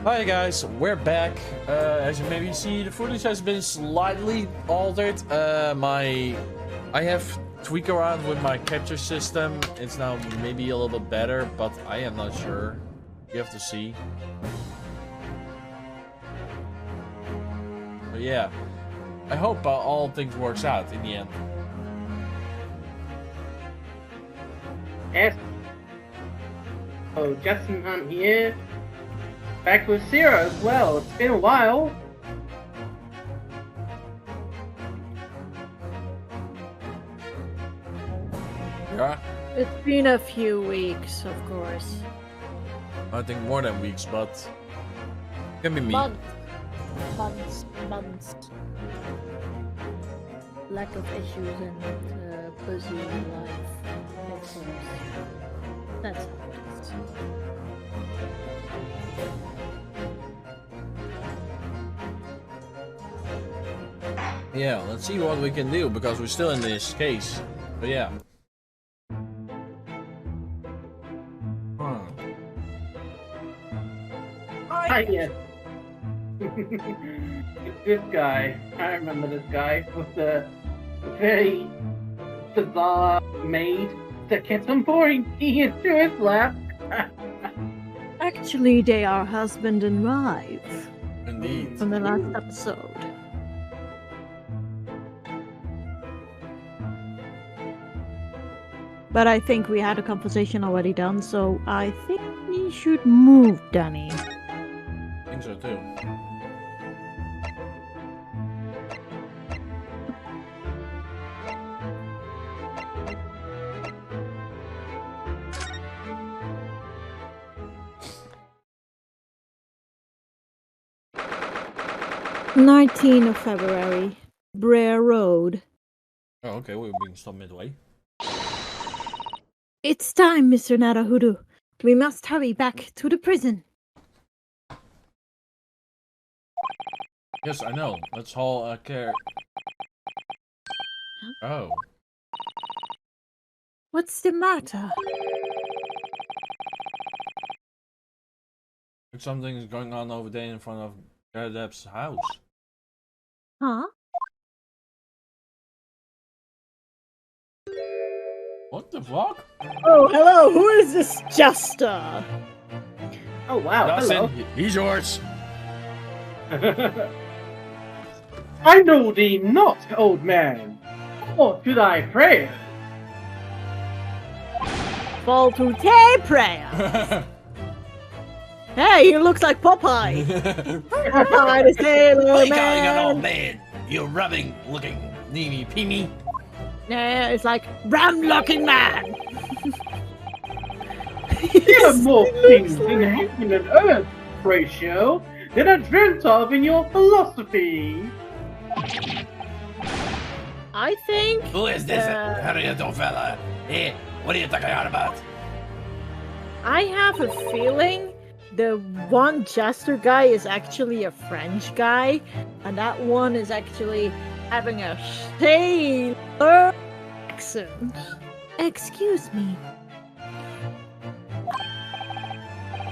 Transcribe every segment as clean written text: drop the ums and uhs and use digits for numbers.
Hi guys, we're back. As you maybe see, the footage has been slightly altered. I have tweaked around with my capture system. It's now maybe a little bit better, but I am not sure. You have to see. But yeah, I hope all things works out in the end. Yes. Oh, Justin, I'm here. Back with Sira as well. It's been a while. Yeah? It's been a few weeks, of course. I think more than weeks, but can be me. Months. Lack of issues and busy life, of course. That's how it is. Yeah, let's see what we can do because we're still in this case. But yeah. Hi, yes. It's this guy. I remember this guy with the very bizarre maid that kept on pouring tea into his lap. Actually, they are husband and wife. Indeed. From the last episode. But I think we had a conversation already done, so I think we should move, Danny. I think so too. "19th of February, Brer Road. Oh, okay, we're being stopped midway. It's time, Mr. Narahudu. We must hurry back to the prison." Yes, I know. Let's haul care. Oh. What's the matter? Something is going on over there in front of Garadeb's house. Huh? What the fuck? Oh, hello. Who is this Jester? Oh wow, Dawson, hello. he's yours. I know thee not, old man. Or to thy prayers. Fall to tay prayer. Hey, he looks like Popeye. Popeye the Sailor What are you calling an old Man. man? You rubbing looking needy peemy. Yeah, it's like ram-looking man. You have more things in heaven and earth, Ratio, than I dreamt of in your philosophy. I think. Who is this Harriet fella? Hey, what are you talking about? I have a feeling the one Jester guy is actually a French guy, and that one is actually having a sailor accent. Excuse me.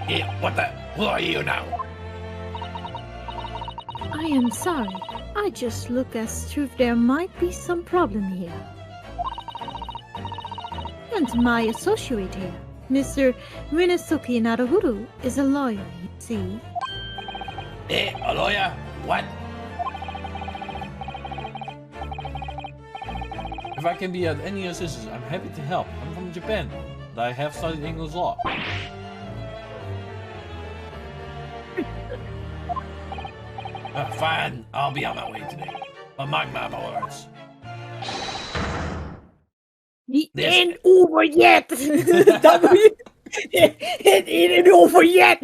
Hey, what the? Who are you now? I am sorry. I just look as if there might be some problem here. And my associate here, Mr. Rinasuke Naruhuru, is a lawyer, you see. Hey, a lawyer? What? If I can be of any assistance, I'm happy to help. I'm from Japan, but I have studied English law. Fine, I'll be on my way today. But mark my words. It ain't over yet! It ain't over yet!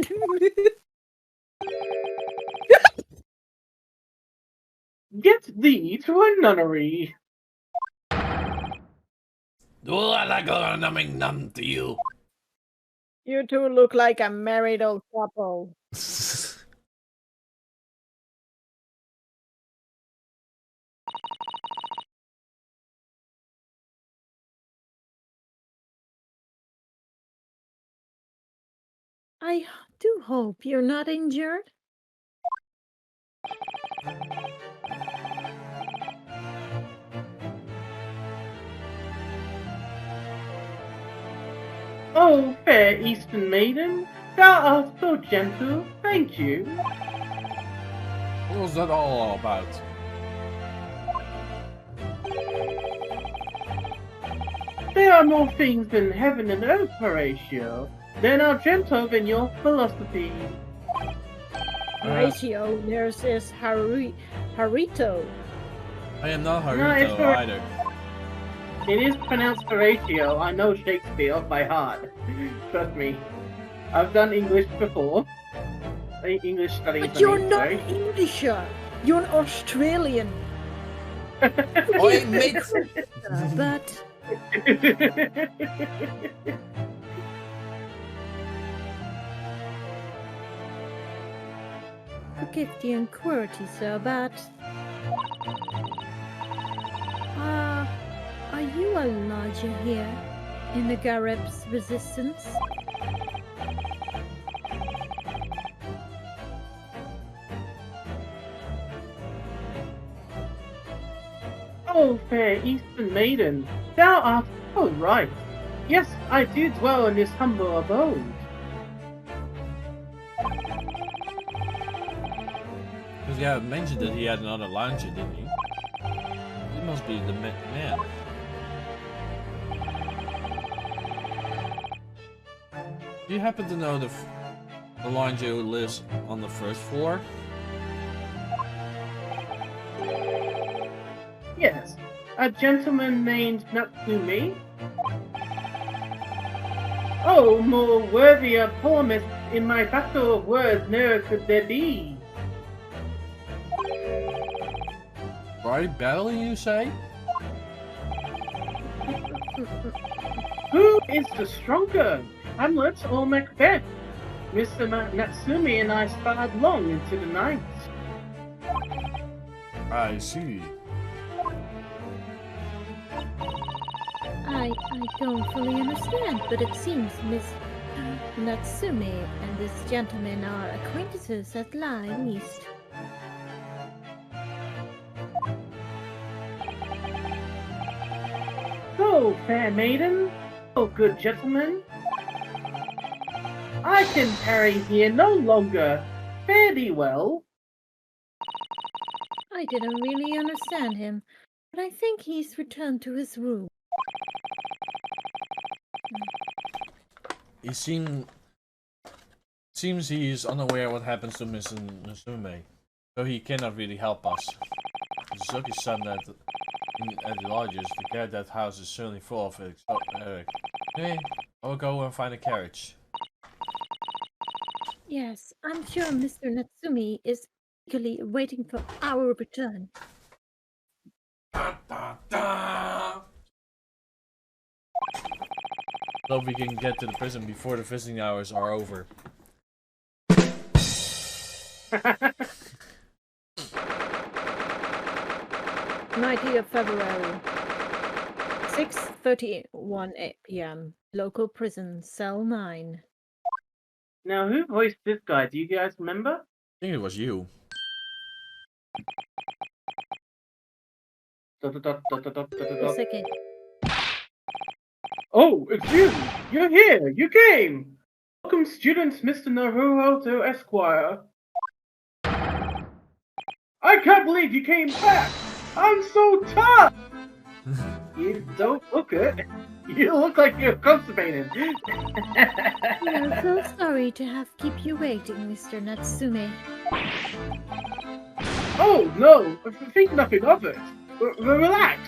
Get thee to a nunnery. Do I like a numbing numb to you? You two look like a married old couple. do hope you're not injured. Oh, fair Eastern maiden, thou art so gentle, thank you. What was that all about? There are more things in heaven and earth, Horatio, than are gentle in your philosophy. Horatio, there's this Harito. I am not No, it's Haruto for- either. It is pronounced Horatio. I know Shakespeare by heart. Trust me. I've done English before. English studies. But you're I mean, not sorry. an Englisher. You're an Australian. Oi, mate! But forgive the inquiry, sir, but are you a lodger here in the Garib's resistance? Oh, fair Eastern maiden, thou art so right. Yes, I do dwell in this humble abode. Because yeah, mentioned that he had another launcher, didn't he? He must be the man. Do you happen to know the launcher who lives on the first floor? Yes, a gentleman named Natsumi. Oh, more worthy a poemist in my battle of words ne'er could there be. Right, battling, you say? Who is the stronger, Hamlet or Macbeth? Mr. Natsumi and I sparred long into the night. I see. I don't fully understand, but it seems Miss Natsumi and this gentleman are acquaintances at least. So, fair maiden, oh good gentleman, I can tarry here no longer. Fare thee well. I didn't really understand him, but I think he's returned to his room. He seems he is unaware what happens to Mr. Nasume, so he cannot really help us. Suzuki said that at the lodges, the care that house is certainly full of it. So, hey, I'll go and find a carriage. Yes, I'm sure Mr. Natsumi is eagerly waiting for our return. Da, da, da. Hope we can get to the prison before the visiting hours are over. 90th of February, 6:31 p.m. Local prison, cell 9. Now, who voiced this guy? Do you guys remember? I think it was you. A second. Oh, it's you! You're here! You came! Welcome, students, Mr. Naruto Esquire. I can't believe you came back! I'm so tough! You don't look it. You look like you're constipated. We are so sorry to have keep you waiting, Mr. Natsume. Oh, no! Think nothing of it. Relax.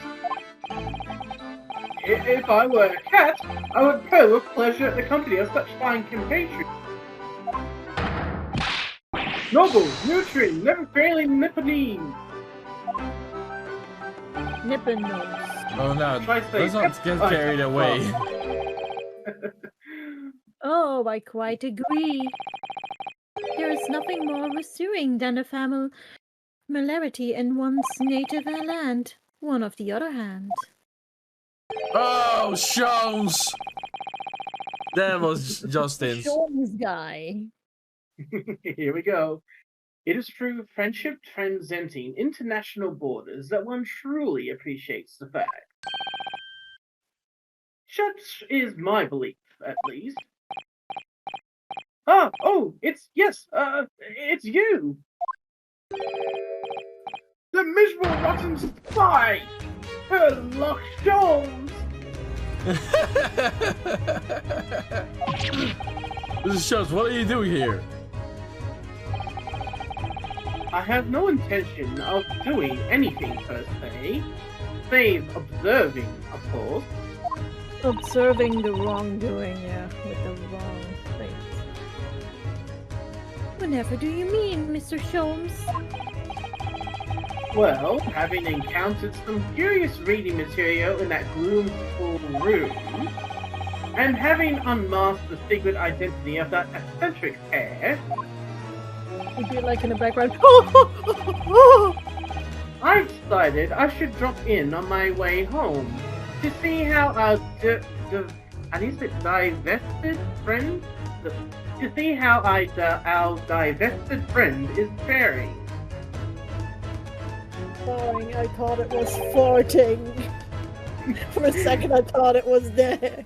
If I were a cat, I would purr with pleasure at the company of such fine compatriots. Noble, nurturing, never failing Nipponine. Nipponos. Oh no, Try let's not get carried away. Oh, I quite agree. There is nothing more reassuring than a familiarity in one's native land. One of the other hand. Oh, Shones! That was Justin's. Sean's guy. Here we go. It is through friendship transcending international borders that one truly appreciates the fact. Such is my belief, at least. Ah, oh, it's it's you! The miserable rotten spy! Sherlock Holmes! This shows. What are you doing here? I have no intention of doing anything per se, save observing, of course. Observing the wrongdoing, yeah, with the wrong things. Whenever do you mean, Mr. Sholmes? Well, having encountered some curious reading material in that gloom-full room, and having unmasked the secret identity of that eccentric pair, You'd be like in the background. I decided I should drop in on my way home to see how our divested friend, to see how our divested friend is faring. Sorry, I thought it was farting. For a second, I thought it was there.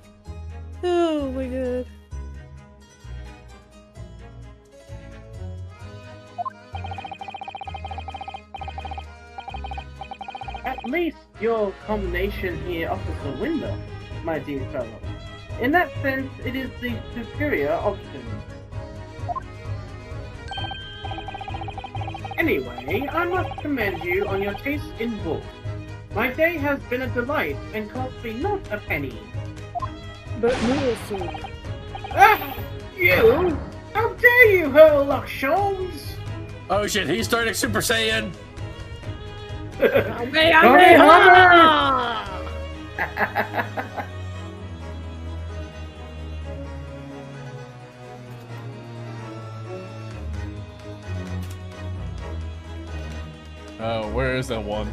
Oh my god. At least your combination here offers a window, my dear fellow. In that sense, it is the superior option. Anyway, I must commend you on your taste in books. My day has been a delight and cost me not a penny. But noodle soup. Ah! You! How dare you, Sherlock Holmes! Oh shit, he's turning Super Saiyan! Oh, where is that one?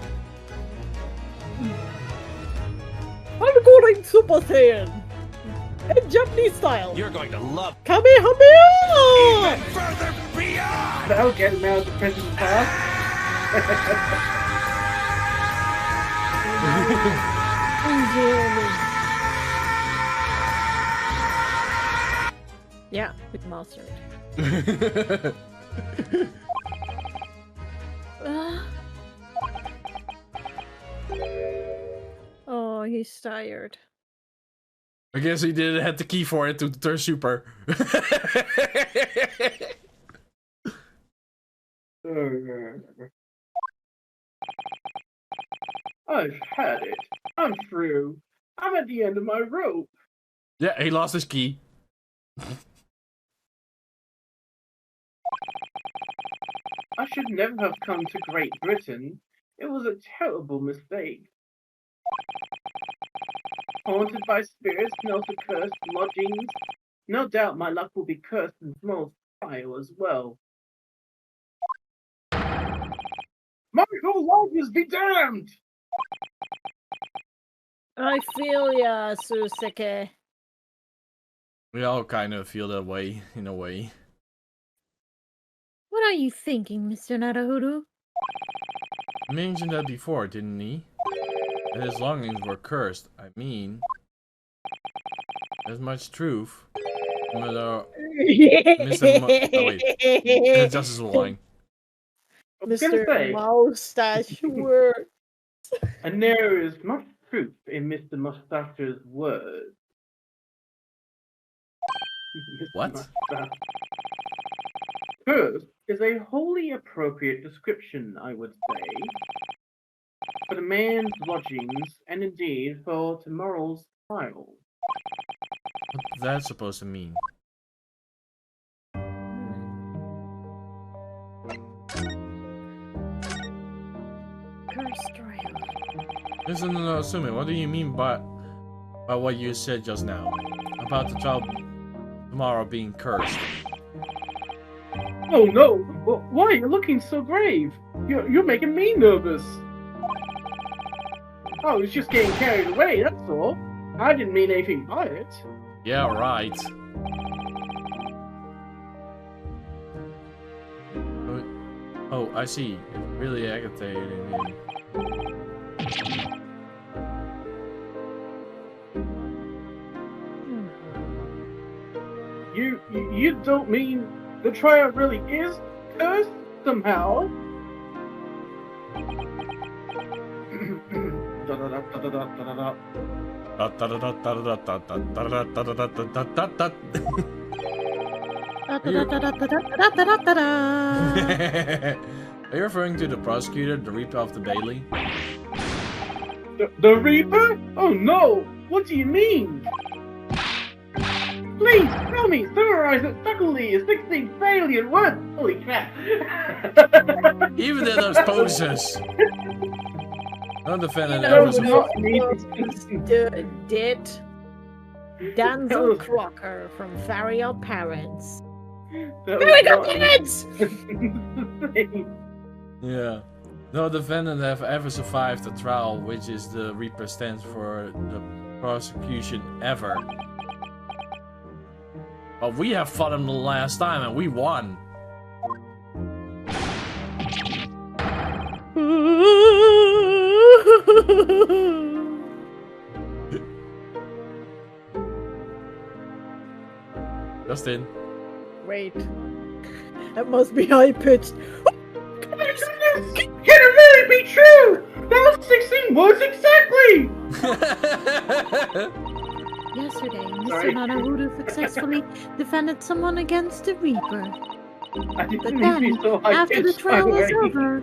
I'm going Super Saiyan! In Japanese style! You're going to love Kamehameha! even further beyond! That'll get him out of the prison fast. Yeah, with mastered. Oh, he's tired. I guess he didn't have the key for it to turn super. I've had it. I'm through. I'm at the end of my rope. Yeah, he lost his key. I should never have come to Great Britain. It was a terrible mistake. Haunted by spirits and also cursed lodgings. No doubt my luck will be cursed in small style as well. Michael Lodges be damned! I feel ya, Susuke. We all kind of feel that way, in a way. What are you thinking, Mr. Narahuru? He mentioned that before, didn't he? That his longings were cursed. I mean, there's much truth. Mr. Oh wait, Justice was lying. Mr. Moustache words. And there is much truth in Mr. Mustache's words. Mr. What? Mustache. Cursed is a wholly appropriate description, I would say, for the man's lodgings and indeed for tomorrow's trial. What's that supposed to mean? Cursed trial. Listen, no, Sumi, what do you mean by what you said just now? About the trial tomorrow being cursed? Oh no! Why are you looking so grave? You're making me nervous. I was just getting carried away, that's all. I didn't mean anything by it. Yeah, right. Oh, I see. It's really agitating you. You don't mean the trial really is cursed somehow? Are you referring to the prosecutor, the Reaper of the Bailey? The Reaper? Oh no! What do you mean? Please tell me, summarize it succinctly in 16 billion words! Holy crap! Even in those poses! No defendant No, ever no, survived. Did Denzel Crocker from Farial Parents. Very good parents! Yeah. No defendant have ever survived a trial, which is the Reaper stands for the prosecution ever. But we have fought him the last time and we won. Justin. Wait. That must be high pitched. Can it really be true? That was 16 words exactly! Yesterday, Sorry. Mr. Nanahuda successfully defended someone against the Reaper. I But didn't mean to be then, so high after the pitched, by trial the was way. over,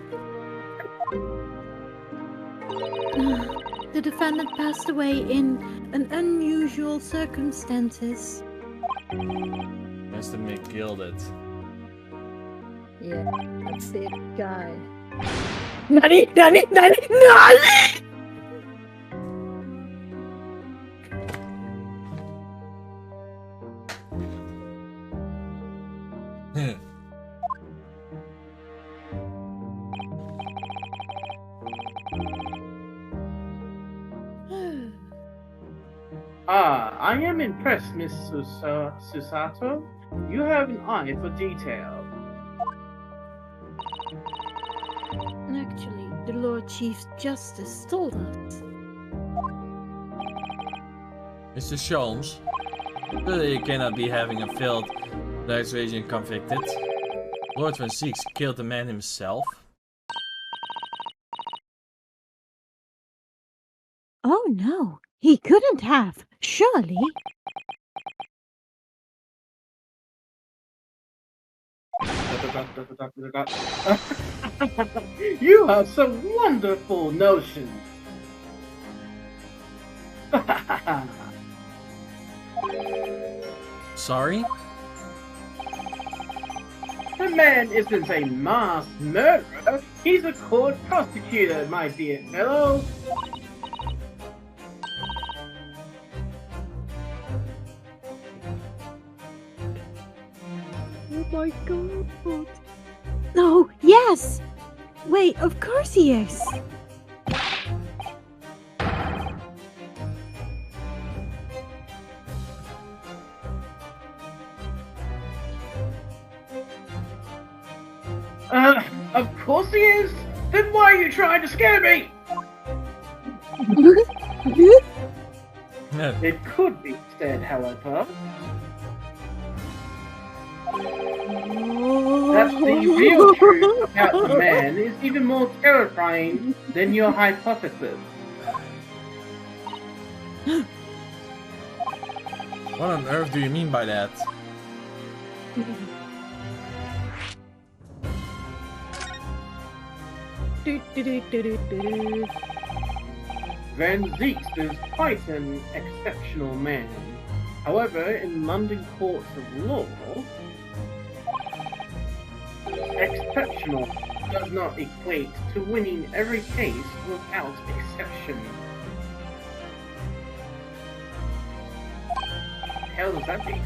the defendant passed away in an unusual circumstances. Mr. McGilded. Yeah, that's it, guy. Nani! I am impressed, Miss Susato. You have an eye for detail. Actually, the Lord Chief Justice told us. Mr. Sholmes, clearly you cannot be having a failed tax agent convicted. Lord Van Seeks killed the man himself. Oh no, he couldn't have, surely. You have some wonderful notions. Sorry? The man isn't a mass murderer. He's a court prosecutor, my dear fellow. Oh my god. No, yes! Wait, of course he is! Of course he is! Then why are you trying to scare me? It could be said, however. That the real truth about the man is even more terrifying than your hypothesis. What on earth do you mean by that? Van Zieks is quite an exceptional man. However, in London courts of law, exceptional does not equate to winning every case without exception. What the hell does that mean?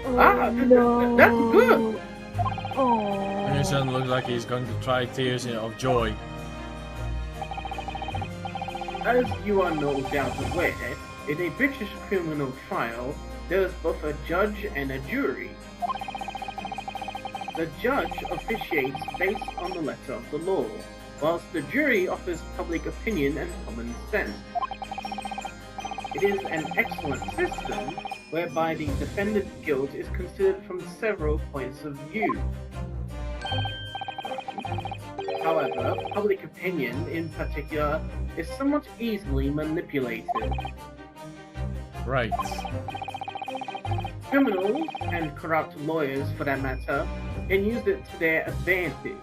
Oh, That's good! Oh. Your son looks like he's going to cry tears of joy. As you are no doubt aware, in a British criminal trial, there is both a judge and a jury. The judge officiates based on the letter of the law, whilst the jury offers public opinion and common sense. It is an excellent system whereby the defendant's guilt is considered from several points of view. However, public opinion in particular is somewhat easily manipulated. Right. Criminals, and corrupt lawyers for that matter, can use it to their advantage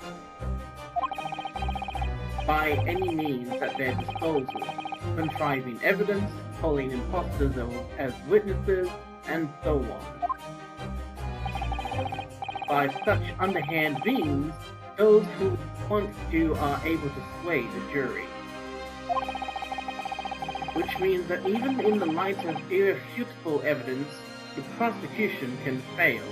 by any means at their disposal, contriving evidence, calling imposters as witnesses, and so on. By such underhand means, those who want to are able to sway the jury. Which means that even in the light of irrefutable evidence, the prosecution can fail.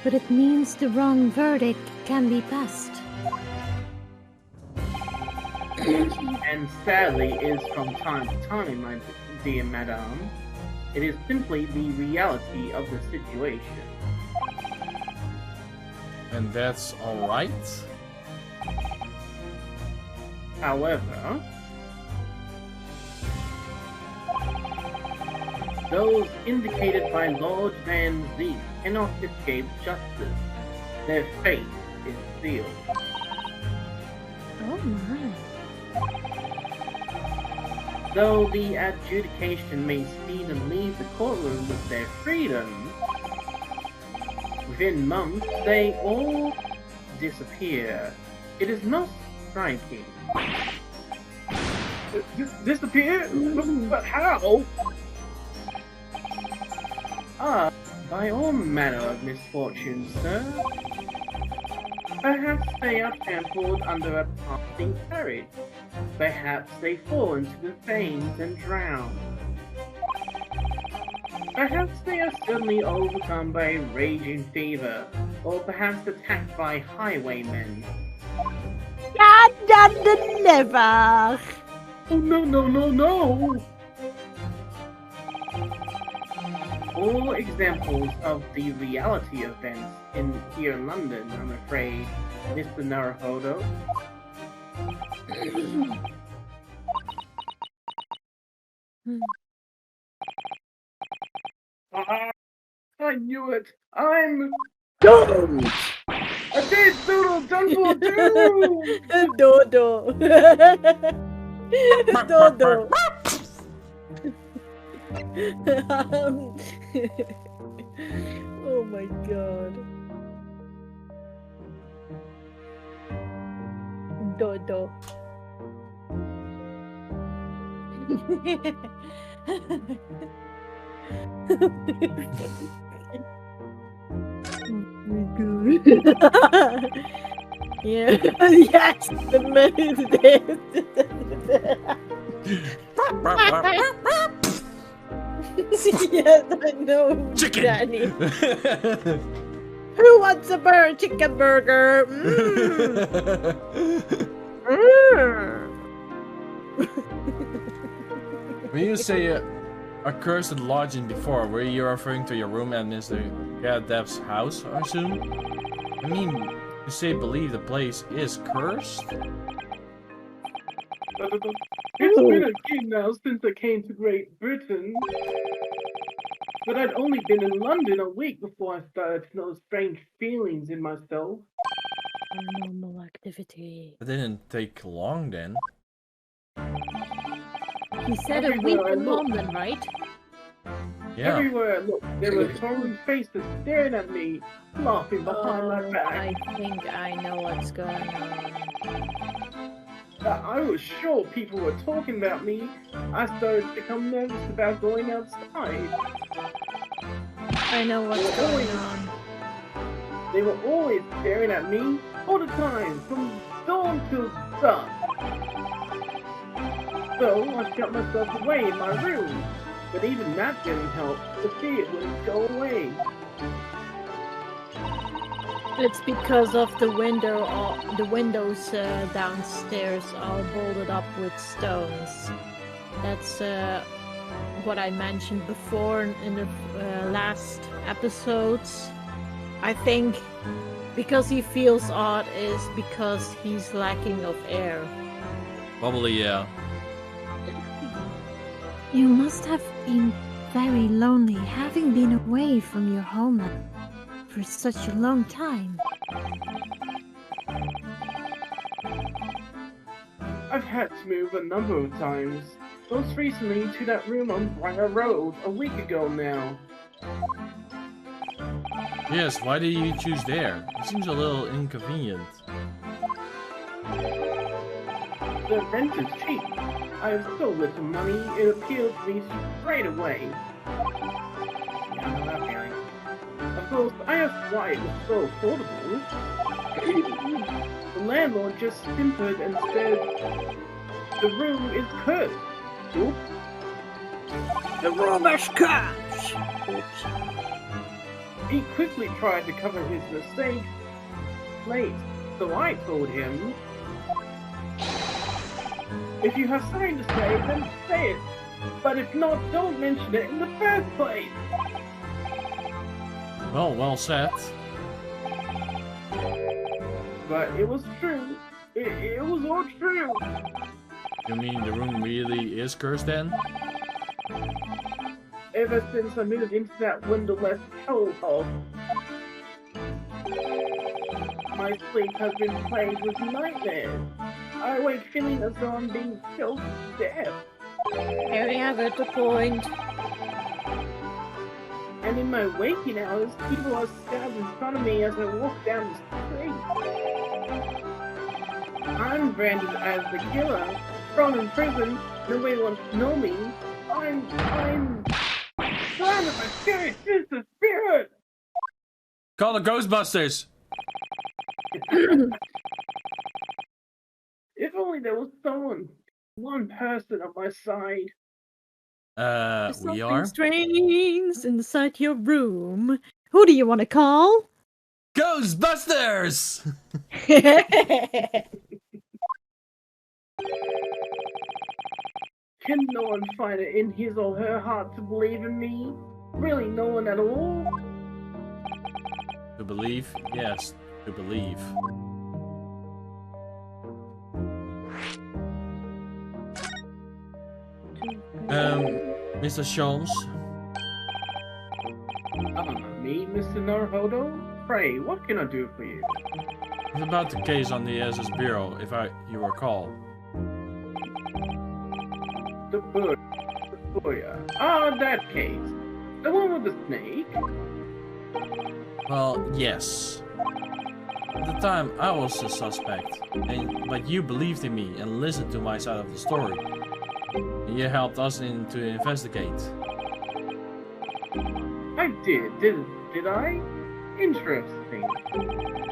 But it means the wrong verdict can be passed. And sadly is from time to time, my dear madame. It is simply the reality of the situation. And that's alright? However, those indicated by Lord Van Zee cannot escape justice. Their fate is sealed. Oh my. Though the adjudication may speed and leave the courtroom with their freedom, within months they all disappear. It is most striking. Disappear? But how? By all manner of misfortune, sir. Perhaps they are trampled under a passing carriage. Perhaps they fall into the Thames and drown. Perhaps they are suddenly overcome by a raging fever, or perhaps attacked by highwaymen. Never. Oh no! All examples of the reality events here in London, I'm afraid, Mr. Naruhodo. I knew it! I'm... Don't! I did doodle dumble do! Dodo. Dodo. Oh my god. Dodo. Yeah. Yes. The Yes, I know. Chicken. Danny. Who wants a chicken burger? When you say accursed lodging before, were you referring to your room at Mr. Gadev's house, I assume? I mean, you say believe the place is cursed? It's been a game now since I came to Great Britain. But I'd only been in London a week before I started to know strange feelings in myself. Normal activity. It didn't take long then. He said a week in London, right? Yeah. Everywhere I looked, there were foreign faces staring at me, laughing behind my back. I think I know what's going on. I was sure people were talking about me. I started to become nervous about going outside. I know what's going on. They were always staring at me, all the time, from dawn till dusk. So I shut myself away in my room, but even that didn't help. The fear wouldn't go away. It's because of the windows downstairs are bolted up with stones. That's what I mentioned before in the last episodes. I think because he feels odd is because he's lacking of air. Probably, yeah. You must have been very lonely having been away from your homeland for such a long time. I've had to move a number of times. Most recently to that room on Briar Road a week ago now. Yes, why did you choose there? It seems a little inconvenient. The rent is cheap. I have so little money, it appealed to me straight away. Yeah, I know that feeling. Of course, I asked why it was so affordable. The landlord just simpered and said, the room is cursed. Oops. The room is cursed! Oops. He quickly tried to cover his mistake late, so I told him, if you have something to say, then say it. But if not, don't mention it in the first place. Well said. But it was true. It was all true. You mean the room really is cursed then? Ever since I moved into that windowless hellhole, my sleep has been plagued with nightmares. I wake feeling as though I'm being killed to death. Here we have it, the point. And in my waking hours, people are stabbed in front of me as I walk down the street. I'm branded as the killer, thrown in prison, nobody wants to know me. I'm surrounded by scary sinister spirits! Call the Ghostbusters! If only there was one person on my side. We are? Strange inside your room. Who do you want to call? Ghostbusters! Can no one find it in his or her heart to believe in me? Really, no one at all? To believe? Yes, to believe. Mr. Sholmes? Me, Mr. Naruhodo? Pray, what can I do for you? It's about the case on the SS Bureau, if you recall. The Boya. Ah, that case. The one with the snake? Well, yes. At the time, I was a suspect, but you believed in me and listened to my side of the story. And you helped us to investigate. I did I? Interesting.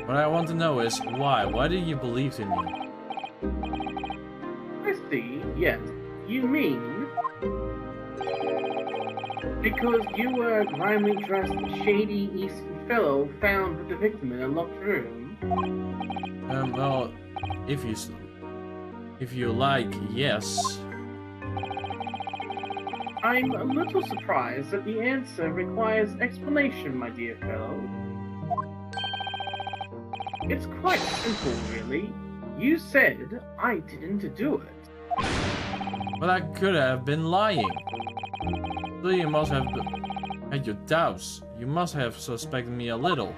What I want to know is, why? Why did you believe in me? I see, yes. You mean... because you were a grimy dressed, shady Eastern fellow found with the victim in a locked room? Well, if you like, yes. I'm a little surprised that the answer requires explanation, my dear fellow. It's quite simple, really. You said I didn't do it. But I could have been lying. So you must have had your doubts. You must have suspected me a little.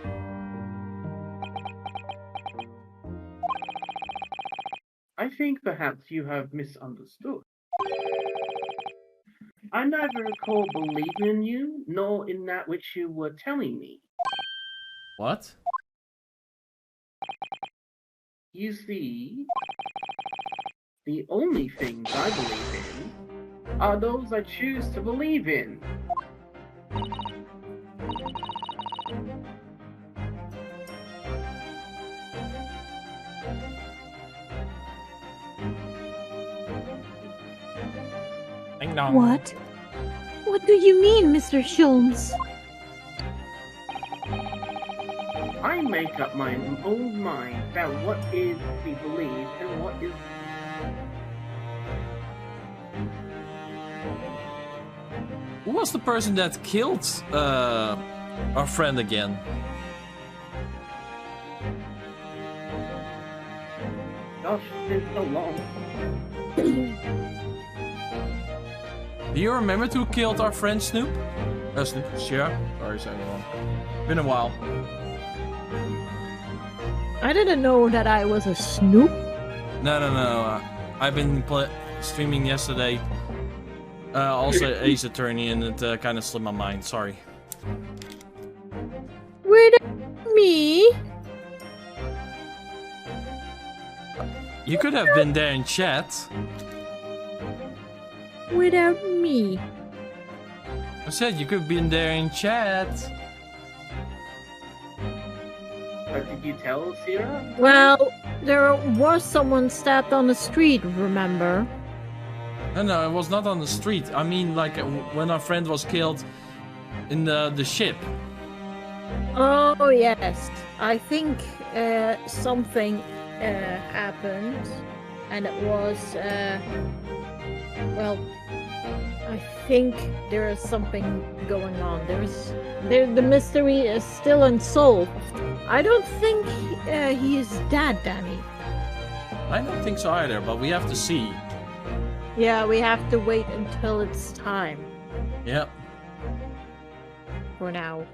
I think perhaps you have misunderstood. I neither recall believing in you, nor in that which you were telling me. What? You see, the only things I believe in are those I choose to believe in. Ding dong. What? What do you mean, Mr. Sholmes? I make up my own mind about what is to be believed and what is... Who was the person that killed our friend again? Gosh, it's been so long. Do you remember who killed our friend Snoop? Snoop, Sira. Sorry, saying it wrong. Been a while. I didn't know that I was a Snoop. No. I've been streaming yesterday. Also Ace Attorney, and it kind of slipped my mind. Sorry. Without me? You could have been there in chat. Without me. I said you could have been there in chat. But did you tell Sira? Well, there was someone stabbed on the street, remember? No, it was not on the street. I mean, like, when our friend was killed in the ship. Oh, yes. I think something happened. And it was, well, I think there is something going on. The mystery is still unsolved. I don't think he is dead, Danny. I don't think so either, but we have to see. Yeah, we have to wait until it's time Yep. for now.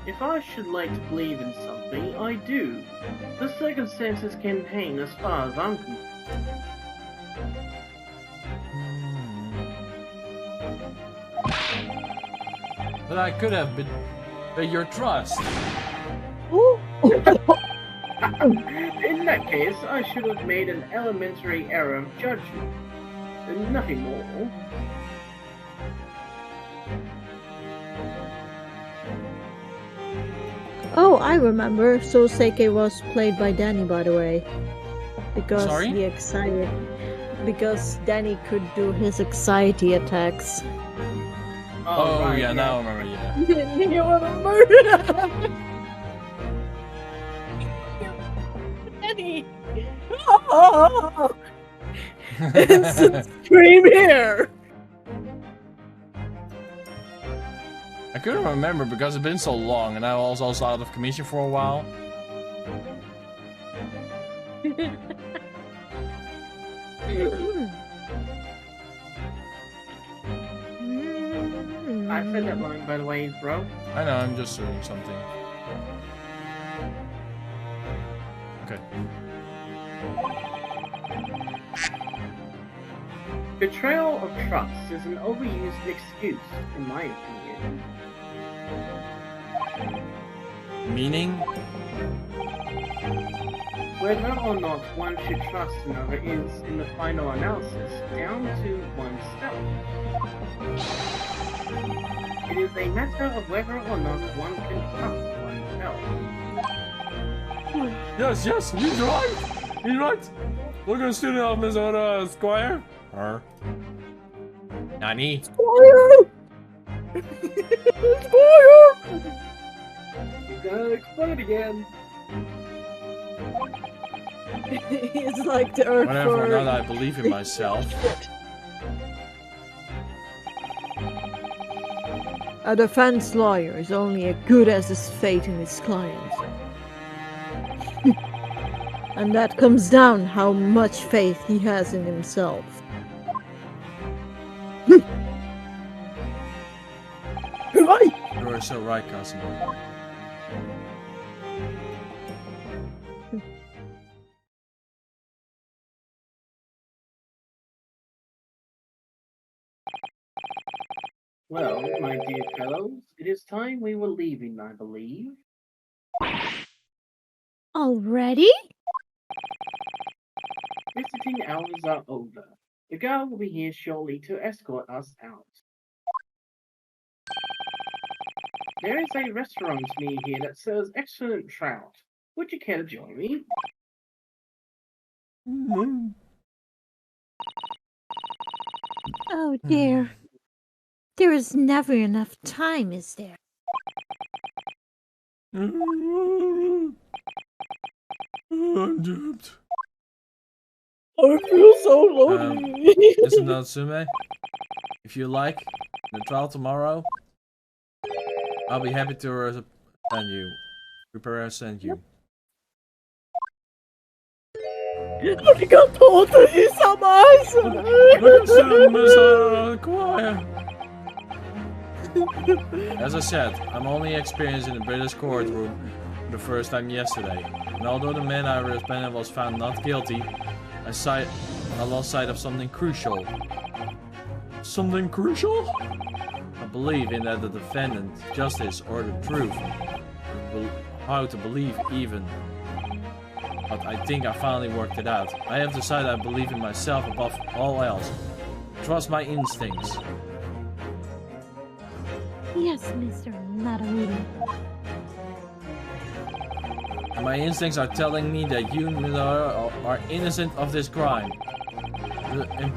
If I should like to believe in something, I do. The circumstances can hang as far as I'm concerned. But I could have been your trust. Ooh. In that case, I should have made an elementary error of judgment. And nothing more. Oh, I remember. So Seike was played by Danny, by the way. Because Sorry? he excited. Because Danny could do his anxiety attacks. Oh, right, yeah, now I remember, yeah. You remember? Danny! Oh! Instant scream here! I couldn't remember because it's been so long, and I was also out of commission for a while. I said that line, by the way, bro. I know, I'm just doing something. Okay. Betrayal of trust is an overused excuse, in my opinion. Meaning? Whether or not one should trust another is, in the final analysis, down to oneself. It is a matter of whether or not one can trust oneself. Yes, he's right! He's right! Look at the student of Mr. Squire. Her. Nani? Squire! Squire! He's gonna explode again. He's like the earth Whatever, for... now that I believe in myself. A defense lawyer is only as good as his faith in his client. And that comes down how much faith he has in himself. Right. You are so right, cousin. Well, my dear fellows, it is time we were leaving, I believe. Already? Visiting hours are over. The girl will be here shortly to escort us out. There is a restaurant near here that serves excellent trout. Would you care to join me? Oh dear. There is never enough time, is there? I'm doomed. I feel so lonely. Listen, Natsume. If you like the trial tomorrow, I'll be happy to send you. Prepare and send you. Arigatou gozaimasu! As I said, I'm only experienced in the British courtroom for the first time yesterday. And although the man I represented was found not guilty, I lost sight of something crucial. Something crucial? I believe in that the defendant, justice, or the truth. How to believe even. But I think I finally worked it out. I have decided I believe in myself above all else. Trust my instincts. Yes, Mr. Naruto. And my instincts are telling me that you are innocent of this crime. The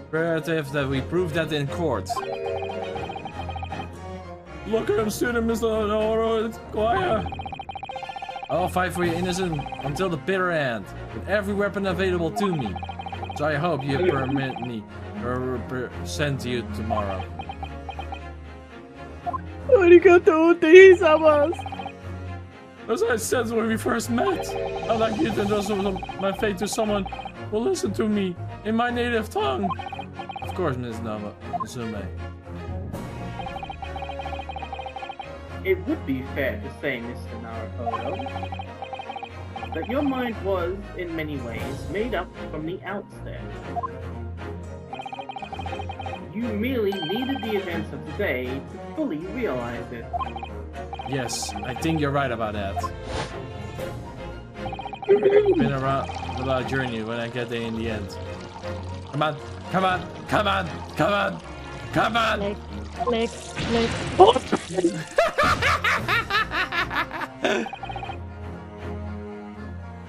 imperative that we prove that in court. Look at him, student, Mr. Naruto. It's quiet. I'll fight for your innocence until the bitter end, with every weapon available to me. So I hope you permit me to represent you tomorrow. Arigatou gozaimasu! As I said when we first met, I'd like you to entrust my fate to someone who will listen to me in my native tongue. Of course, Ms. Natsume. It would be fair to say, Mr. Naruto, that your mind was, in many ways, made up from the outset. You merely needed the events of today to fully realize it. Yes, I think you're right about that. Been around about journey when I get there in the end. Come on, come on, come on, come on, come on! Click.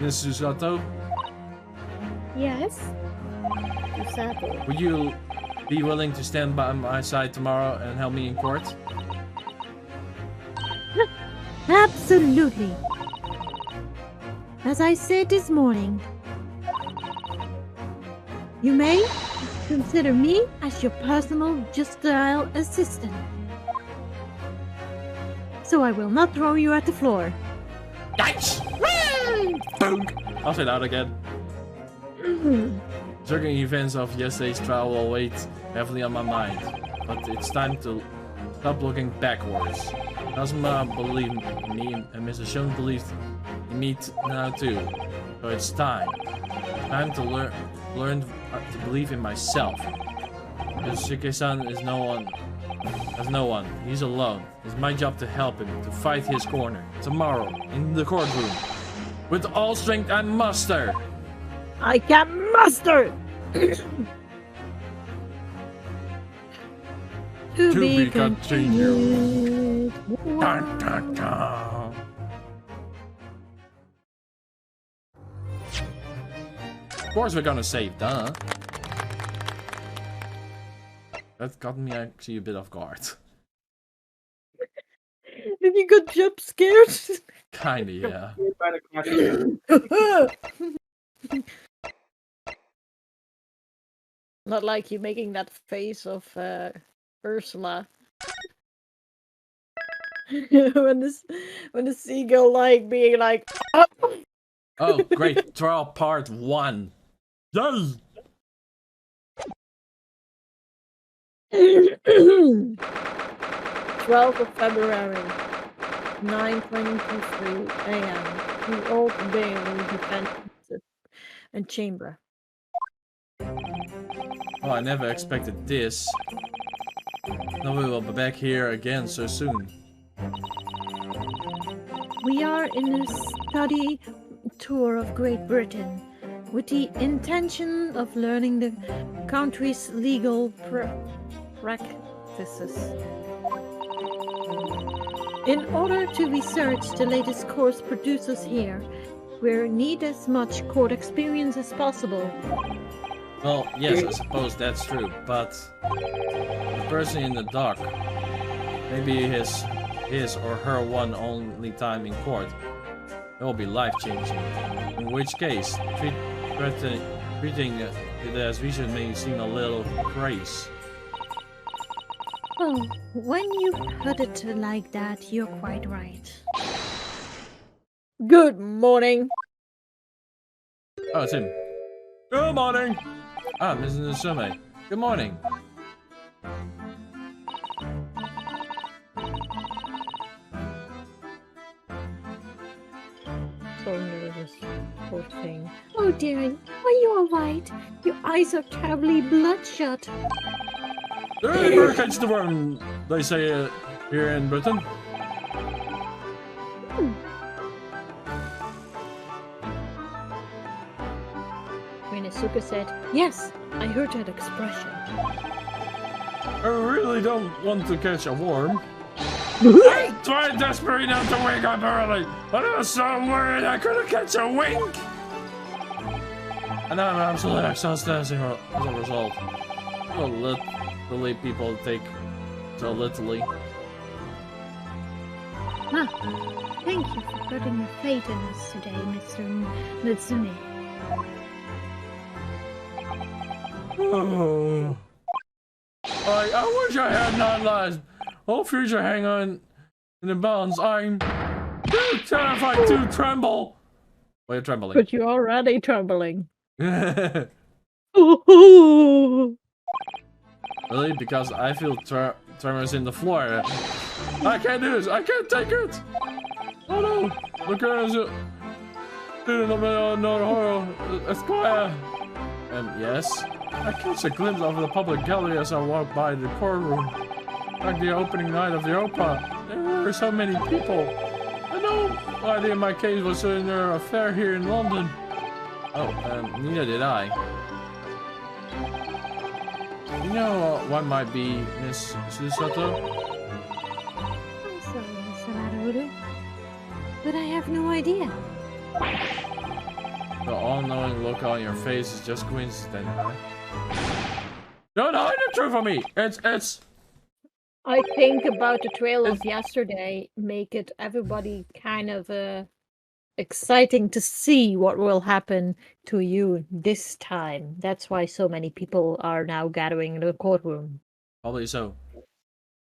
Miss Susato, Yes? Susato. would you be willing to stand by my side tomorrow and help me in court? Absolutely. As I said this morning, you may consider me as your personal justice assistant. So I will not throw you at the floor. Nice! Boom! I'll say that again. Certain events of yesterday's trial will weigh heavily on my mind, but it's time to stop looking backwards. Kazuma believed me, and Mr. Shun believes in me now too. So it's time. Time to learn to believe in myself. Because Shike-san is no one. He's alone. It's my job to help him, to fight his corner. Tomorrow, in the courtroom. With all strength I muster. I can muster! To be continued. Dun, dun, dun. Of course we're gonna save, duh. That got me actually a bit off guard. Did you get jump scared? Kinda, yeah. By the class. Not like you making that face of Ursula. when the seagull like being like Oh, great. Trial part 1. Yes! 12th of February, 9:23 a.m. The Old Bailey Defense and Chamber. Oh, I never expected this. No, we will be back here again so soon. We are in a study tour of Great Britain with the intention of learning the country's legal practices. In order to research the latest course producers here, we need as much court experience as possible. Well, yes, I suppose that's true, but the person in the dock, maybe his or her one only time in court. it will be life-changing. In which case, treating it as vision may seem a little crazy. Oh, when you put it like that, you're quite right. Good morning. Oh, it's him. Good morning! Ah, Mrs. Natsume. Good morning. So nervous. Poor thing. Oh dear, are you alright? Your eyes are terribly bloodshot. Hey, better catch the worm, they say here in Britain. Minazuka said, "Yes, I heard that expression." I really don't want to catch a worm. I tried desperately not to wake up early, but I was so worried I couldn't catch a wink. And I'm absolutely exhausted as a result. Literally, people take so literally. Ah, thank you for putting your faith in us today, Mr. Natsume. Oh. I wish I had not lied. All future hang on in the balance. I'm too terrified to tremble. Why are you trembling? But you're already trembling. Really? Because I feel tremors in the floor. I can't do this. I can't take it. Oh no! Look at this. Student of the horror. Esquire. Yes. I catch a glimpse of the public gallery as I walk by the courtroom. Like the opening night of the opera. There were so many people. I no idea my case was in their affair here in London. Oh, neither did I. You know what might be, Miss Susato? I'm sorry, Mr. Maruuru, but I have no idea. The all-knowing look on your face is just coincidence, huh? Don't hide the truth from me! It's... I think about the trail of yesterday make it everybody kind of exciting to see what will happen to you this time. That's why so many people are now gathering in the courtroom. Probably so.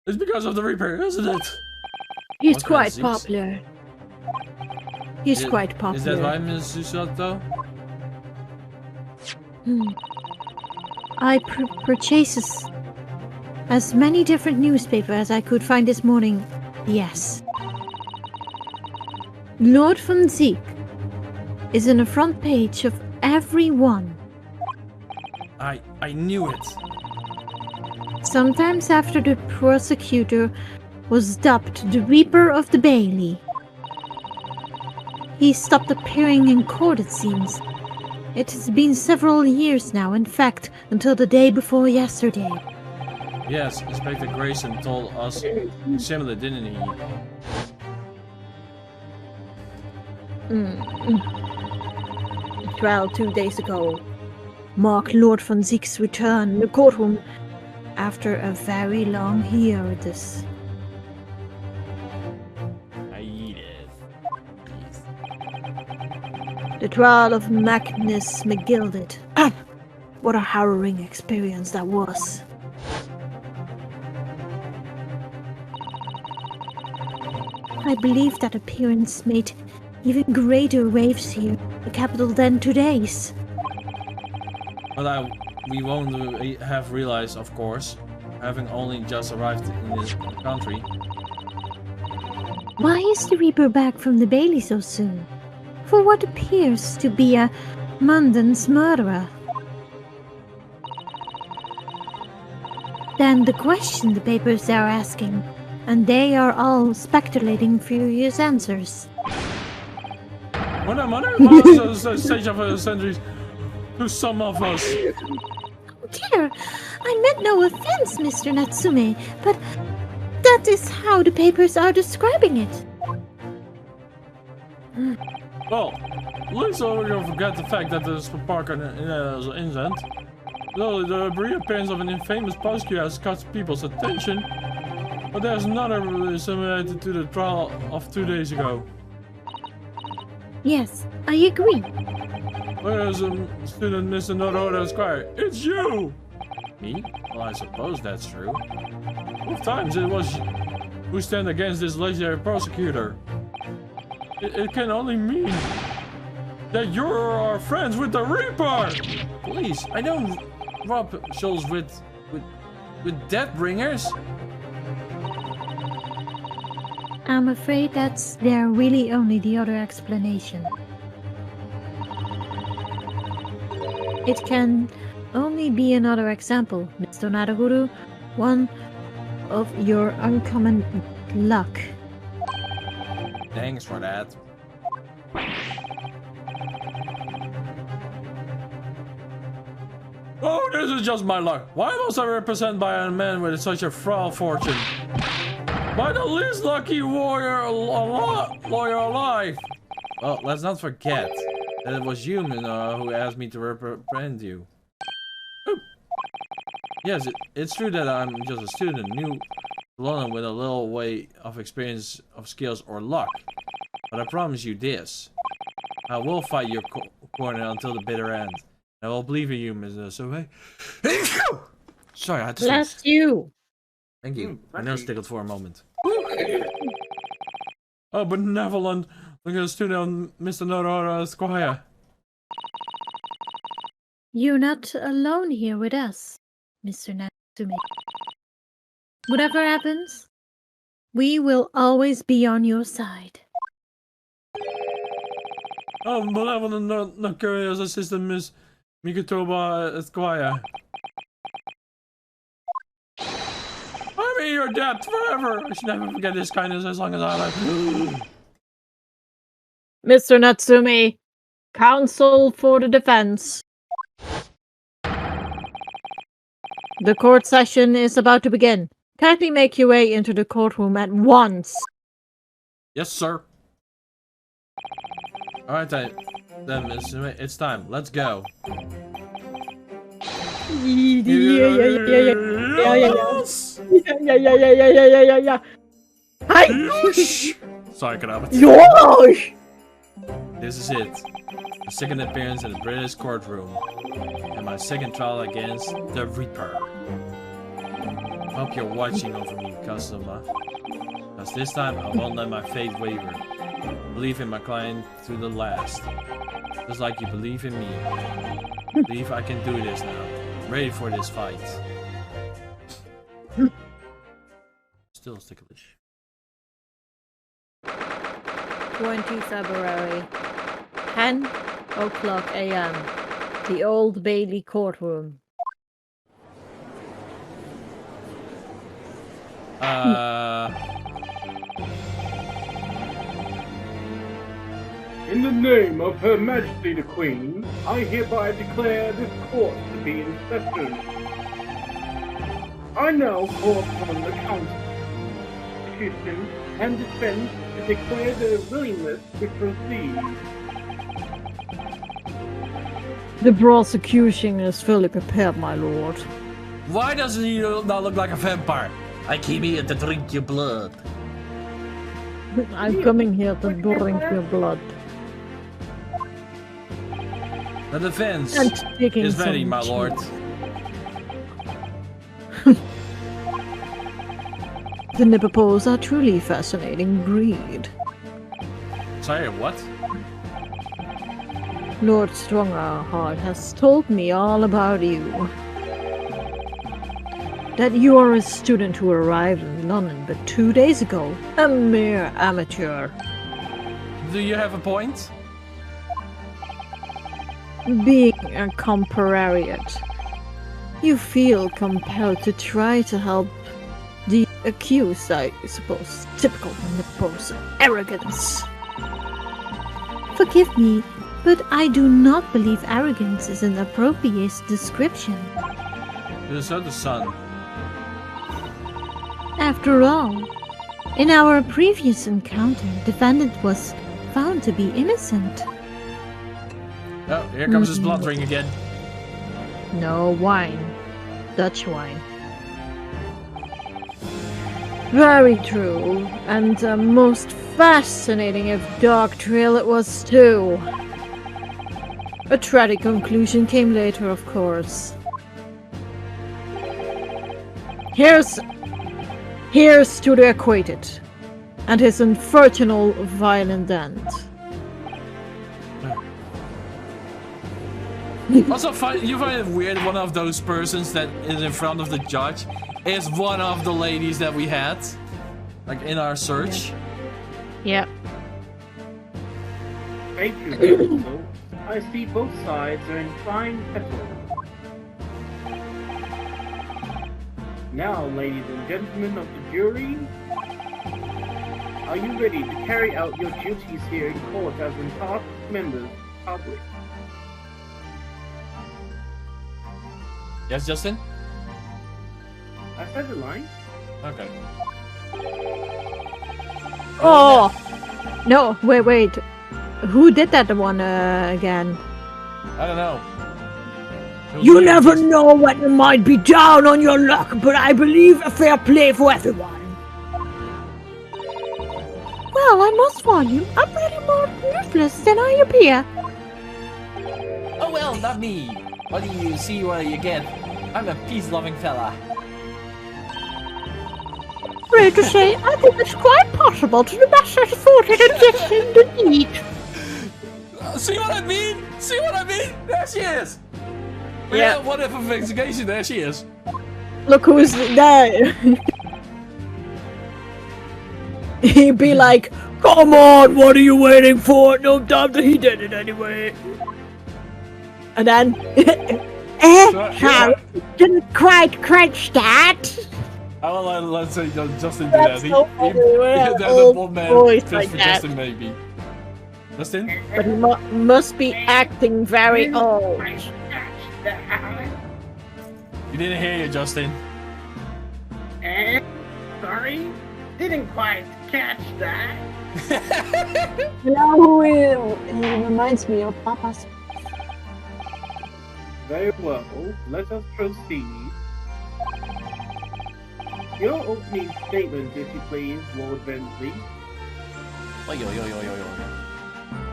It's because of the Reaper, isn't it? He's quite popular. He's quite popular. Is that why, Miss Susato? I purchased as many different newspapers as I could find this morning. Yes. Lord von Zeke is in the front page of every one. I knew it. Sometimes after the prosecutor was dubbed the Reaper of the Bailey. He stopped appearing in court, it seems. It has been several years now, in fact, until the day before yesterday. Yes, Inspector Grayson told us similar, didn't he? Well, 2 days ago, marked Lord von Zeke's return in the courtroom after a very long hiatus. The trial of Magnus McGilded. What a harrowing experience that was. I believe that appearance made even greater waves here in the capital than today's. But we won't have realized, of course, having only just arrived in this country. Why is the Reaper back from the Bailey so soon? For what appears to be a Mundan's murderer? Then the question the papers are asking, and they are all speculating furious answers. What is the stage of a century to some of us? Oh dear, I meant no offense, Mr. Natsume, but that is how the papers are describing it. Well, let's not forget the fact that the spark is an incident. Though the reappearance of an infamous prosecutor has caught people's attention, but there's another similarity to the trial of 2 days ago. Yes, I agree. Where's student Mr. Nororo Squire? It's you! Me? Well, I suppose that's true. Both times it was who stand against this legendary prosecutor. It can only mean that you're friends with the Reaper! Please, I don't rob souls with Deathbringers. I'm afraid that's there really only the other explanation. It can only be another example, Mr. Naraguru, one of your uncommon luck. Thanks for that. Oh, this is just my luck. Why must I represent by a man with such a frail fortune? By the least lucky lawyer alive. Well, let's not forget that it was you, who asked me to represent you. Oh. Yes, it's true that I'm just a student, new to London with a little way of experience, of skills, or luck. But I promise you this. I will fight your corner until the bitter end. I will believe in you, Mr. Sobe. Sorry, I had to Bless sneeze. you. Thank you. My nose tickled for a moment. Oh, benevolent. Look at the student, Mr. Nororo Squire. You're not alone here with us, Mr. Natsume. Whatever happens, we will always be on your side. Oh, benevolent, not curious assistant, Miss Mikatoba Esquire. I mean, your debt forever. I should never forget this kindness as long as I live. Mr. Natsume, counsel for the defense. The court session is about to begin. Kindly make your way into the courtroom at once. Yes, sir. Alright, then, Miss, it's time. Let's go. Yeah. Hi. Sorry, Karabat. Yosh. This is it. My second appearance in the British courtroom. And my second trial against the Reaper. Hope you're watching over me, Kazuma. Because this time I won't let my faith waver. Believe in my client to the last. Just like you believe in me. Believe I can do this now. Ready for this fight. Still ticklish. 20 February, 10 o'clock a.m. The Old Bailey courtroom. In the name of Her Majesty the Queen, I hereby declare this court to be in session. I now call upon the counsel, prosecution, and defense to declare their willingness to proceed. The prosecution is fully prepared, my lord. Why doesn't he not look like a vampire? I came here to drink your blood. I'm coming here to drink your blood. The defense And taking is ready, some my lord. The Nippopos are truly fascinating breed. Sorry, what? Lord Strongerheart has told me all about you. That you are a student who arrived in London but 2 days ago. A mere amateur. Do you have a point? Being a comparariat, you feel compelled to try to help the accused, I suppose. Typical Nippos arrogance. Forgive me, but I do not believe arrogance is an appropriate description. It is the sun. After all, in our previous encounter, defendant was found to be innocent. Oh, here comes his blood ring again. No wine. Dutch wine. Very true, and a most fascinating if dark trail it was too. A tragic conclusion came later, of course. Here's to the acquainted, and his unfortunate violent end. Also, you find it weird one of those persons that is in front of the judge is one of the ladies that we had, like in our search. Yep. Thank you, Counsel. I see both sides are in fine fettle. Now, ladies and gentlemen of the jury, are you ready to carry out your duties here in court as entitled members of the public? Yes, Justin? I said the line. Okay. Oh! No, wait. Who did that one again? I don't know. You never know when you might be down on your luck, but I believe a fair play for everyone. Well, I must warn you, I'm pretty more ruthless than I appear. Oh well, not me. What do you see what you get? I'm a peace-loving fella. Afraid to say, I think it's quite possible to the master's afforded and destined indeed. See what I mean? See what I mean? There she is! Yeah. What if investigation? There she is. Look who's there. He'd be like, come on, what are you waiting for? No doubt that he did it anyway. And then, sorry, didn't quite crunch that. Let's say Justin do That's that. so funny. There's a old man voice just like for that. Justin maybe. Justin? But he must be acting very old. You didn't hear you, Justin. Sorry? Didn't quite catch that. You know who he reminds me of? Papa's. Very well, let us proceed. Your opening statement, if you please, Lord Bensley.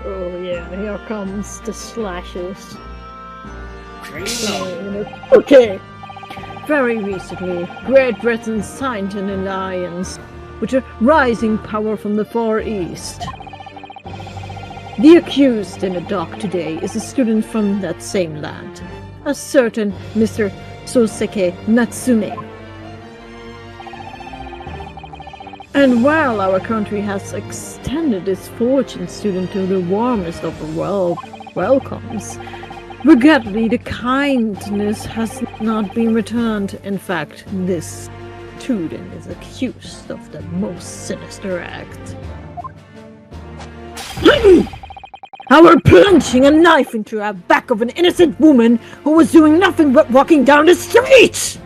Oh yeah, here comes the slashes. Very Okay. Very recently, Great Britain signed an alliance with a rising power from the Far East. The accused in the dock today is a student from that same land, a certain Mr. Soseki Natsume. And while our country has extended its fortune student to the warmest of the welcomes, regrettably the kindness has not been returned. In fact, this student is accused of the most sinister act. Our plunging a knife into the back of an innocent woman who was doing nothing but walking down the street!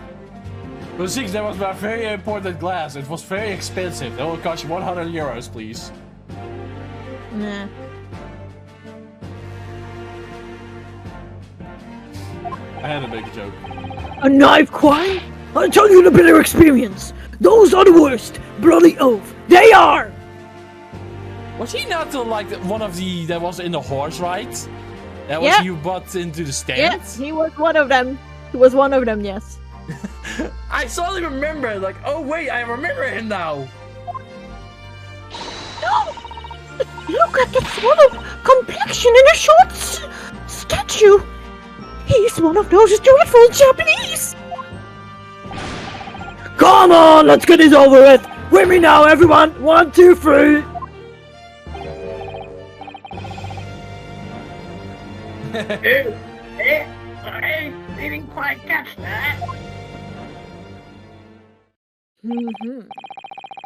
Well, Six, that was my very important glass. It was very expensive. That will cost you 100 euros, please. Nah. I had to make a joke. A knife crime? I'll tell you the bitter experience. Those are the worst. Bloody oath. They are! Was he not one of the that was in the horse ride? That was you bought into the stand? Yes, he was one of them. He was one of them, yes. I suddenly remember, oh wait, I remember him now. No! Look at the sort of complexion in a short statue. He's one of those dreadful Japanese. Come on, let's get this over with. With me now, everyone. 1, 2, 3. Sorry, didn't quite catch that.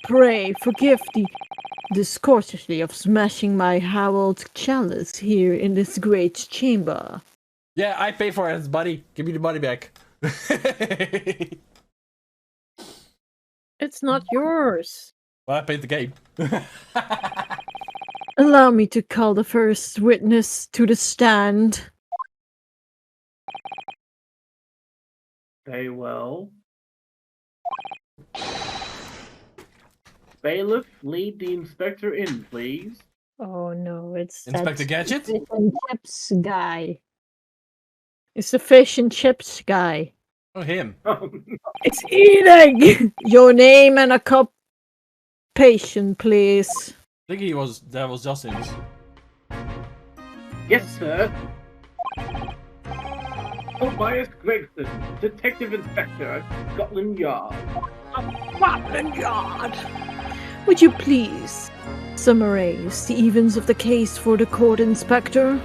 Pray forgive the discourtesy of smashing my howled chalice here in this great chamber. Yeah, I pay for it, buddy. Give me the money back. It's not yours. Well, I paid the game. Allow me to call the first witness to the stand. Very well. Bailiff, lead the inspector in, please. Oh no, it's Inspector that Gadget? fish and chips guy. It's the fish and chips guy. Oh, him. Oh, It's eating! Your name and occupation, please. I think that was Justin's. yes, sir. Tobias Gregson, Detective Inspector at Scotland Yard. Scotland Yard. Would you please summarize the events of the case for the court, Inspector?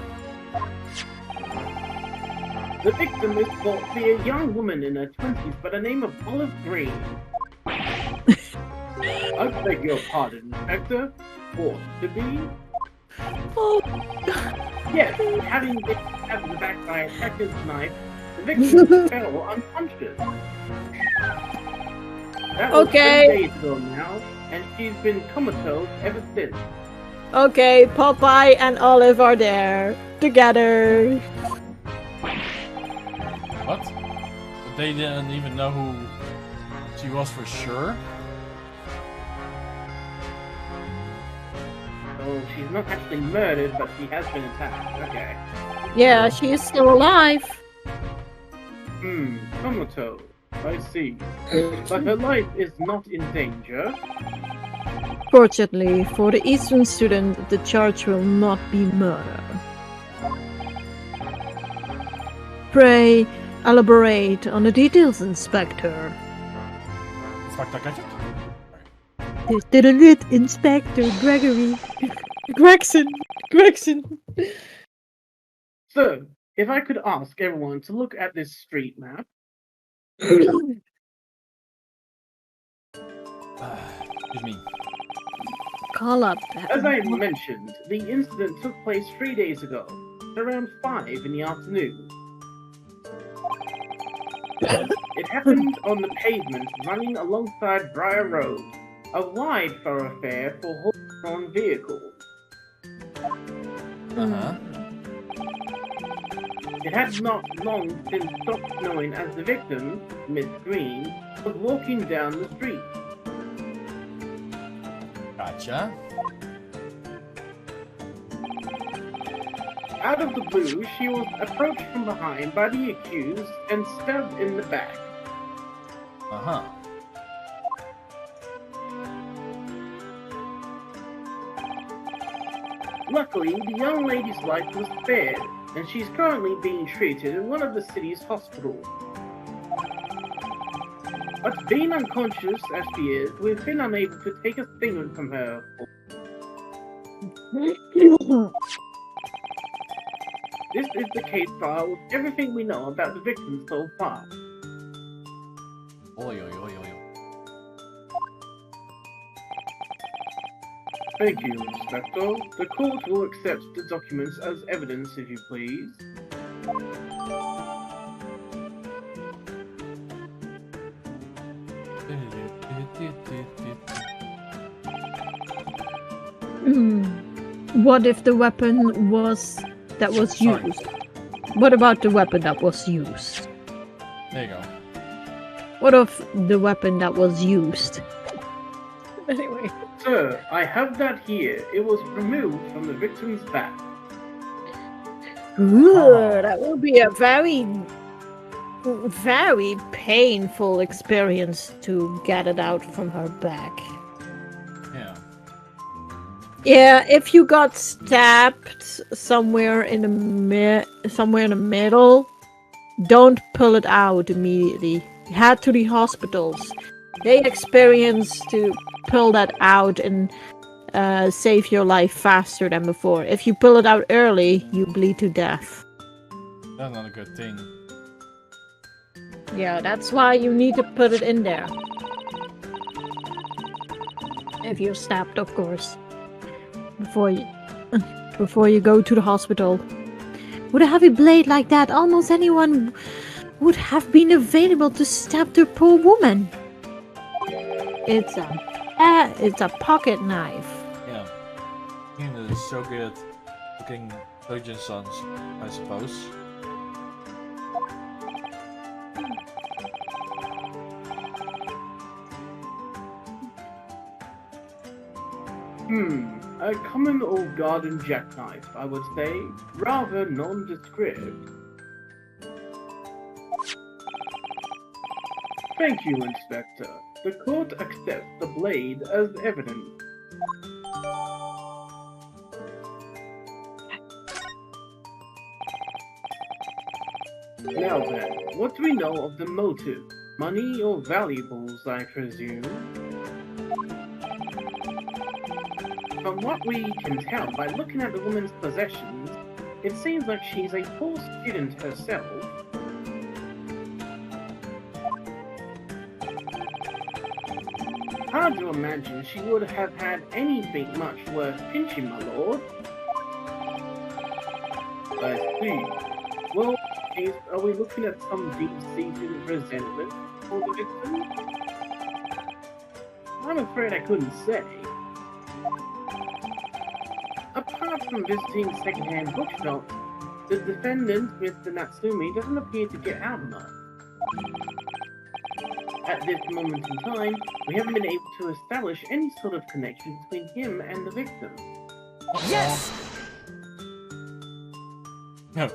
The victim is thought to be a young woman in her 20s by the name of Olive Green. I beg your pardon, Inspector. Ought to be? Oh, Yes, having been stabbed in the back by a attacker's knife, the victim fell unconscious. That was Okay. 3 days ago now, and she's been comatose ever since. okay, Popeye and Olive are there together. What? But they didn't even know who she was for sure? So she's not actually murdered, but she has been attacked. Okay. Yeah, she is still alive. Comatose. I see. But her life is not in danger. Fortunately, for the Eastern student, the charge will not be murder. Pray elaborate on the details, Inspector. Inspector Gadget? Inspector Gregory. Gregson. So, if I could ask everyone to look at this street map. Excuse me. Call up. As I mentioned, the incident took place 3 days ago, around 5 in the afternoon. It happened on the pavement running alongside Briar Road, a wide thoroughfare for horse-drawn vehicles. Uh-huh. It had not long since stopped snowing as the victim, Miss Green, was walking down the street. Gotcha. Out of the blue, she was approached from behind by the accused and stabbed in the back. Uh-huh. Luckily, the young lady's life was spared, and she's currently being treated in one of the city's hospitals. But being unconscious as she is, we've been unable to take a statement from her. This is the case file with everything we know about the victim so far. Oi, oi, oi, oi. Thank you, Inspector. The court will accept the documents as evidence, if you please. What if the weapon was Sorry. used? What about the weapon that was used? There you go. What of the weapon that was used? Anyway. Sir, I have that here. It was removed from the victim's back. Ooh, that will be a very, very painful experience to get it out from her back. Yeah. Yeah, if you got stabbed somewhere in the middle, don't pull it out immediately. Head to the hospitals. They experience to pull that out and save your life faster than before. If you pull it out early, you bleed to death. That's not a good thing. Yeah, that's why you need to put it in there. If you're stabbed, of course. Before you go to the hospital. With a heavy blade like that, almost anyone would have been available to stab the poor woman. It's a pocket knife. Yeah. He is so good at cooking Trojan sons, I suppose. A common or garden jackknife, I would say, rather nondescript. Thank you, Inspector. The court accepts the blade as evidence. Now then, what do we know of the motive? Money or valuables, I presume? From what we can tell by looking at the woman's possessions, it seems like she's a poor student herself. Hard to imagine she would have had anything much worth pinching, my lord. I see. Well, are we looking at some deep-seated resentment for the victim? I'm afraid I couldn't say. Apart from visiting second-hand bookshops, the defendant, Mr. Natsumi, doesn't appear to get out much. At this moment in time, we haven't been able to establish any sort of connection between him and the victim. Yes! No.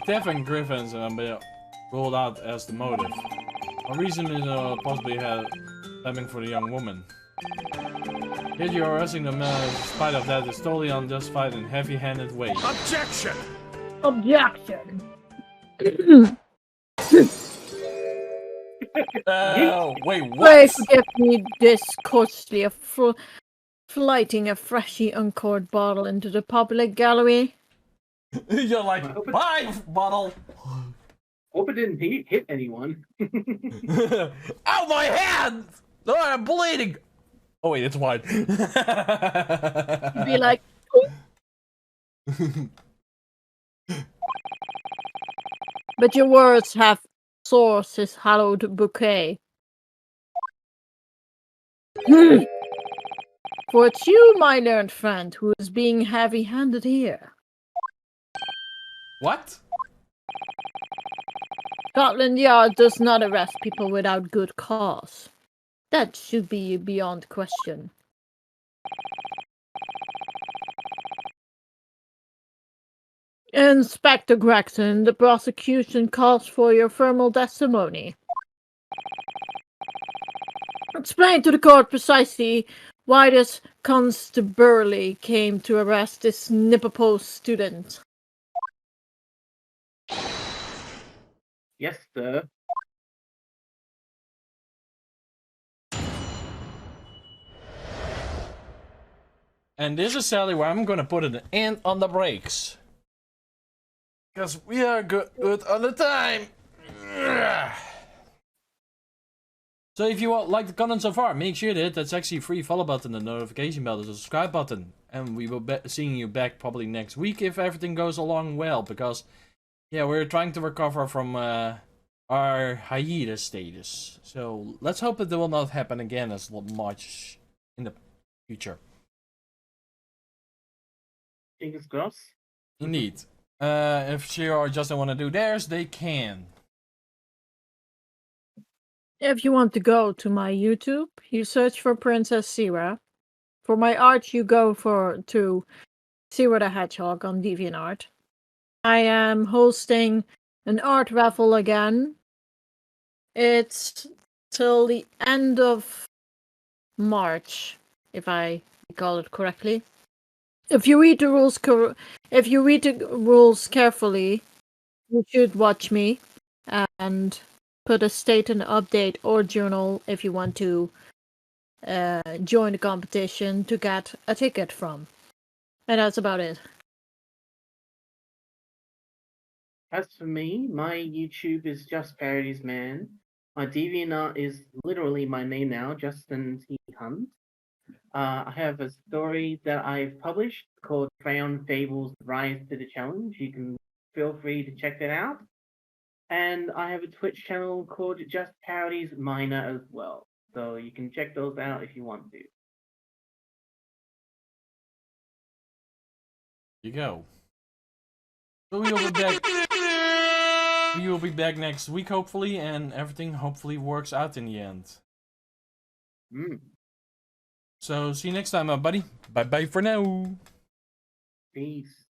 Death and Griffins have been ruled out as the motive. A reason is possibly having for the young woman. Yet you're arresting the man despite of that is totally unjustified and heavy-handed way. Objection! Objection. Wait, Pray what? forgive me this costly of flighting a freshly uncorked bottle into the public gallery. You're like, bye, bottle! Hope it didn't hit anyone. Ow, my hand! Oh, I'm bleeding! Oh wait, it's wide. Be like, but your words have source his hallowed bouquet. For it's you, my learned friend, who is being heavy-handed here. What? Scotland Yard does not arrest people without good cause. That should be beyond question. Inspector Gregson, the prosecution calls for your formal testimony. Explain to the court precisely why this constable came to arrest this Nippopo student. Yes, sir. And this is sadly where I'm gonna put an end on the brakes. Because we are good on the time. So if you like the content so far, make sure to hit that sexy free follow button, the notification bell, the subscribe button. And we will be seeing you back probably next week if everything goes along well. Because, yeah, we're trying to recover from our hiatus status. So let's hope that it will not happen again as much in the future. Fingers crossed. Indeed. If Sira or Justin want to do theirs, they can. If you want to go to my YouTube, you search for Princess Sira. For my art, you go to Sira the Hedgehog on DeviantArt. I am hosting an art raffle again. It's till the end of March, if I recall it correctly. If you read the rules carefully, you should watch me and put a state and update or journal if you want to join the competition to get a ticket from. And that's about it. As for me, my YouTube is Just Parodies Man. My DeviantArt is literally my name now, Justin T. Hunt. I have a story that I've published called Crayon Fables Rise to the Challenge. You can feel free to check that out. And I have a Twitch channel called Just Parodies Minor as well. So you can check those out if you want to. You go. So we will be back. We will be back next week, hopefully, and everything hopefully works out in the end. So see you next time, buddy. Bye bye for now. Peace.